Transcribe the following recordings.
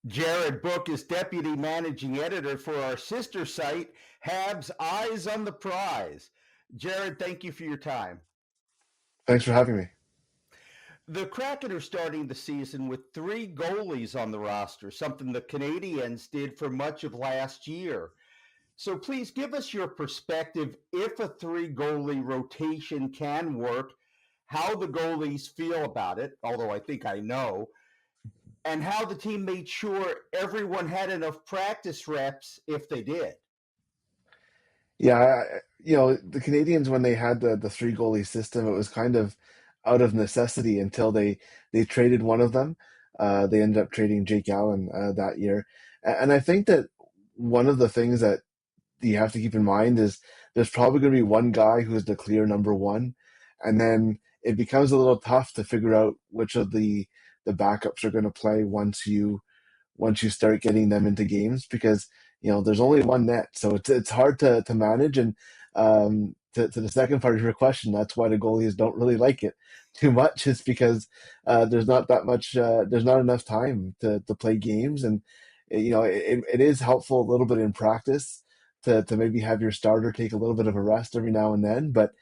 Jared Book is deputy managing editor for our sister site, Habs Eyes on the Prize. Jared, thank you for your time. Thanks for having me. The Kraken are starting the season with three goalies on the roster, something the Canadiens did for much of last year. So please give us your perspective if a three goalie rotation can work, how the goalies feel about it, although I think I know, and how the team made sure everyone had enough practice reps if they did. Yeah, the Canadians when they had the three goalie system, it was kind of out of necessity until they traded one of them. They ended up trading Jake Allen that year, and I think that one of the things that you have to keep in mind is there's probably going to be one guy who's the clear number one, and then it becomes a little tough to figure out which of the backups are going to play once you start getting them into games because there's only one net, so it's hard to manage. And to the second part of your question, that's why the goalies don't really like it too much, is because there's not that much, there's not enough time to play games, and it is helpful a little bit in practice to maybe have your starter take a little bit of a rest every now and then, but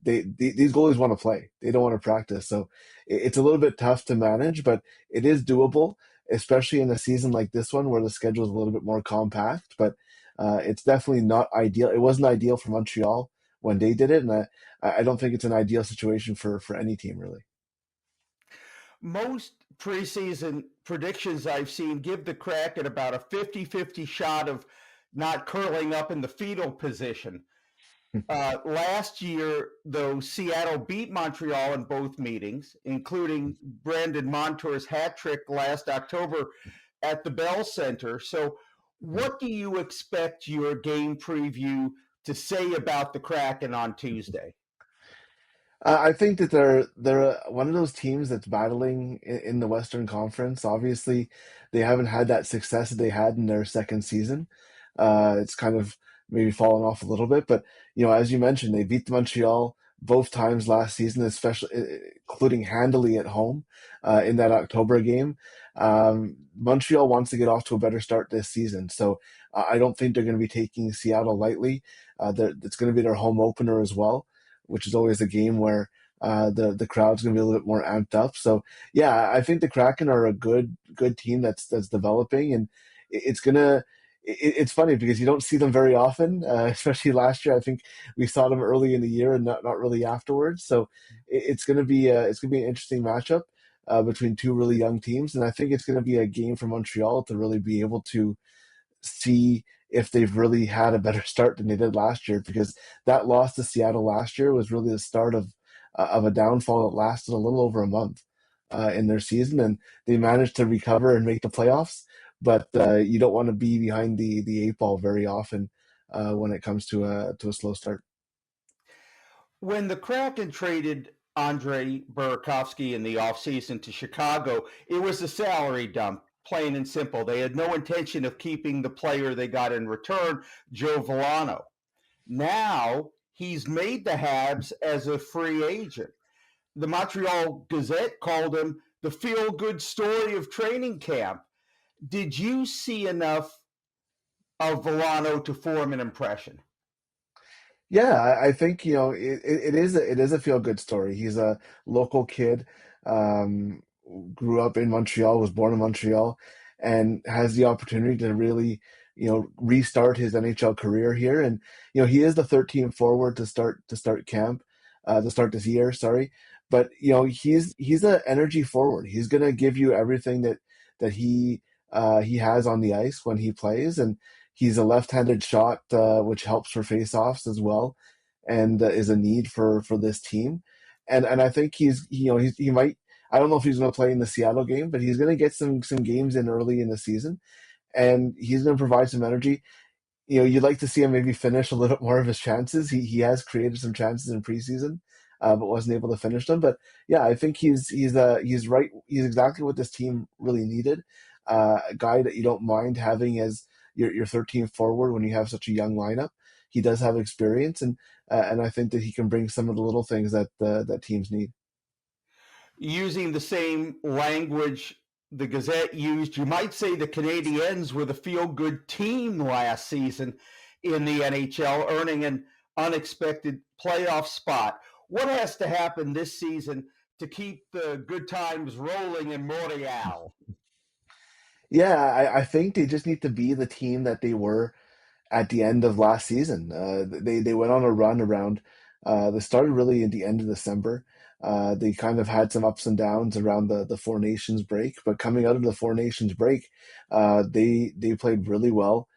these goalies want to play. They don't want to practice, so it's a little bit tough to manage, but it is doable, especially in a season like this one where the schedule is a little bit more compact. But it's definitely not ideal. It wasn't ideal for Montreal when they did it, and I don't think it's an ideal situation for any team, really. Most preseason predictions I've seen give the Kraken about a 50-50 shot of not curling up in the fetal position. Last year, though, Seattle beat Montreal in both meetings, including Brandon Montour's hat trick last October at the Bell Center. So, what do you expect your game preview to say about the Kraken on Tuesday? I think that they're one of those teams that's battling in the Western Conference. Obviously, they haven't had that success that they had in their second season. It's kind of maybe fallen off a little bit, but as you mentioned, they beat Montreal both times last season, especially including handily at home in that October game. Montreal wants to get off to a better start this season, so I don't think they're going to be taking Seattle lightly. It's going to be their home opener as well, which is always a game where the crowd's going to be a little bit more amped up. So yeah, I think the Kraken are a good team that's developing, and it's gonna. It's funny because you don't see them very often, especially last year. I think we saw them early in the year and not really afterwards. So it's going to be an interesting matchup between two really young teams, and I think it's going to be a game for Montreal to really be able to see if they've really had a better start than they did last year, because that loss to Seattle last year was really the start of a downfall that lasted a little over a month in their season, and they managed to recover and make the playoffs. But you don't want to be behind the eight ball very often when it comes to a slow start. When the Kraken traded Andre Burakovsky in the offseason to Chicago, it was a salary dump, plain and simple. They had no intention of keeping the player they got in return, Joe Villano. Now he's made the Habs as a free agent. The Montreal Gazette called him the feel good story of training camp. Did you see enough of Villano to form an impression? Yeah, I think it is a feel good story. He's a local kid, um, grew up in Montreal, was born in Montreal, and has the opportunity to really restart his NHL career here. And he is the 13th forward to start camp, to start this year. Sorry, but he's an energy forward. He's gonna give you everything that he has on the ice when he plays, and he's a left-handed shot, which helps for face-offs as well, and is a need for this team. And I think he might. I don't know if he's going to play in the Seattle game, but he's going to get some games in early in the season, and he's going to provide some energy. You'd like to see him maybe finish a little bit more of his chances. He has created some chances in preseason, but wasn't able to finish them. But yeah, I think he's right. He's exactly what this team really needed. A guy that you don't mind having as your 13th forward when you have such a young lineup. He does have experience, and I think that he can bring some of the little things that teams need. Using the same language the Gazette used, you might say the Canadiens were the feel-good team last season in the NHL, earning an unexpected playoff spot. What has to happen this season to keep the good times rolling in Montreal? Yeah, I think they just need to be the team that they were at the end of last season. They went on a run around. They started really at the end of December. They kind of had some ups and downs around the Four Nations break, but coming out of the Four Nations break, they played really well.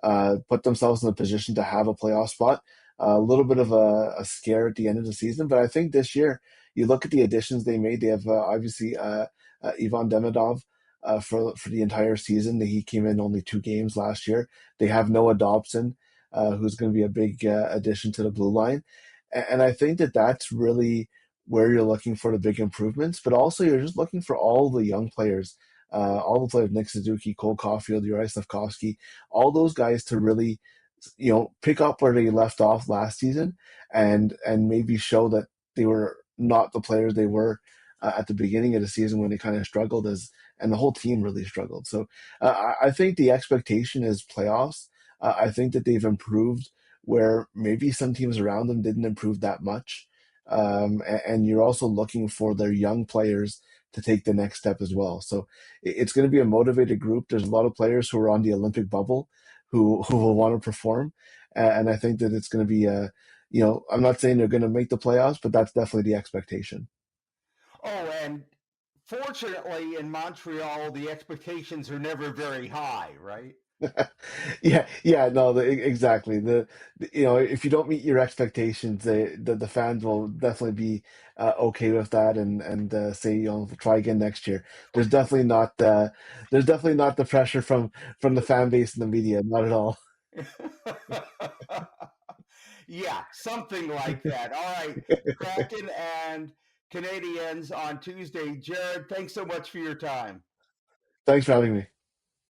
Put themselves in a position to have a playoff spot. A little bit of a scare at the end of the season, but I think this year you look at the additions they made. They have obviously Ivan Demidov for the entire season. He came in only 2 games last year. They have Noah Dobson, who's going to be a big addition to the blue line. And I think that that's really where you're looking for the big improvements, but also you're just looking for all the young players, all the players, Nick Suzuki, Cole Caulfield, Uri Slafkovsky, all those guys to really, pick up where they left off last season and maybe show that they were not the players they were at the beginning of the season when they kind of struggled and the whole team really struggled. So I think the expectation is playoffs. I think that they've improved where maybe some teams around them didn't improve that much. And you're also looking for their young players to take the next step as well. So it's going to be a motivated group. There's a lot of players who are on the Olympic bubble who will want to perform. And I think that it's going to be I'm not saying they're going to make the playoffs, but that's definitely the expectation. Oh, and fortunately in Montreal, the expectations are never very high, right? Yeah, yeah, no, exactly. If you don't meet your expectations, the fans will definitely be okay with that and say, try again next year. There's definitely not there's definitely not the pressure from the fan base and the media, not at all. Yeah, something like that. All right, Kraken and Canadians on Tuesday. Jared, thanks so much for your time. Thanks for having me.